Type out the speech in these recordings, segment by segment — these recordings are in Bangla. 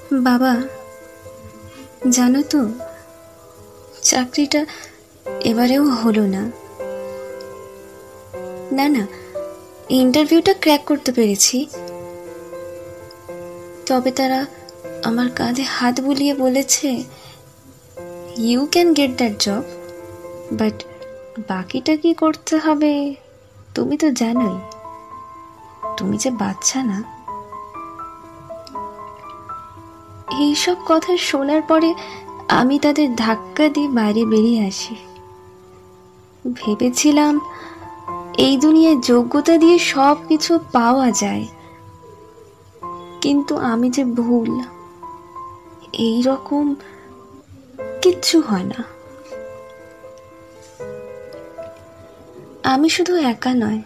বাবা, জানো তো চাকরিটা এবারেও হলো না। না না, ইন্টারভিউটা ক্র্যাক করতে পেরেছি, তবে তারা আমার কাঁধে হাত বুলিয়ে বলেছে, you can get that job, but বাকিটা কি করতে হবে তুমি তো জানোই। তুমি যে বাচ্চা না। এইসব কথা শোনার পরে আমি তাদের ধাক্কা দিয়ে বাইরে বেরিয়ে আসি। ভেবেছিলাম এই দুনিয়ায় যোগ্যতা দিয়ে সব কিছু পাওয়া যায়, কিন্তু আমি যে ভুল। এই রকম কিচ্ছু হয় না। আমি শুধু একা নয়,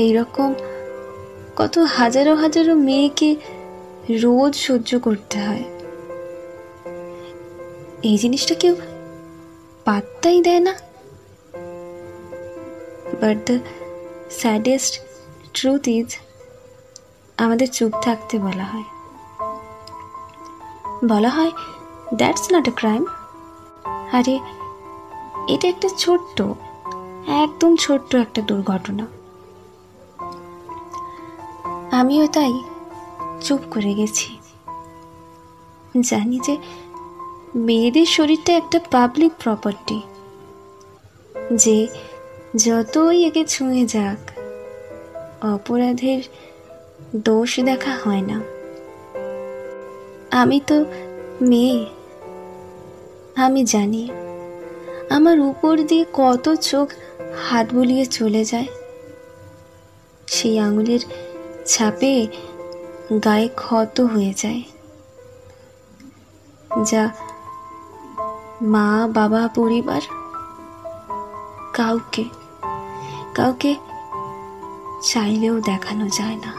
এইরকম কত হাজারো হাজারো মেয়েকে রোজ সহ্য করতে হয়। এই জিনিসটা কেউ পাত্তাই দেয় না। But the saddest truth is, আমাদের চুপ থাকতে বলা হয় দ্যাটস নট এ ক্রাইম। আরে এটা একটা একদম ছোট্ট একটা দুর্ঘটনা। আমিও তাই চুপ করে গেছি। জানি যে মেয়েদের শরীরটা একটা পাবলিক প্রপার্টি, যে যতই একে ছুঁয়ে যাক অপরাধের দোষ দেখা হয় না। আমি তো মেয়ে, আমি জানি আমার উপর দিয়ে কত চোখ হাত বুলিয়ে চলে যায়। সেই আঙুলের ছাপে গায়ে ক্ষত হয়ে যায়, যা মা বাবা পরিবার কাউকে চাইলেও দেখানো যায় না।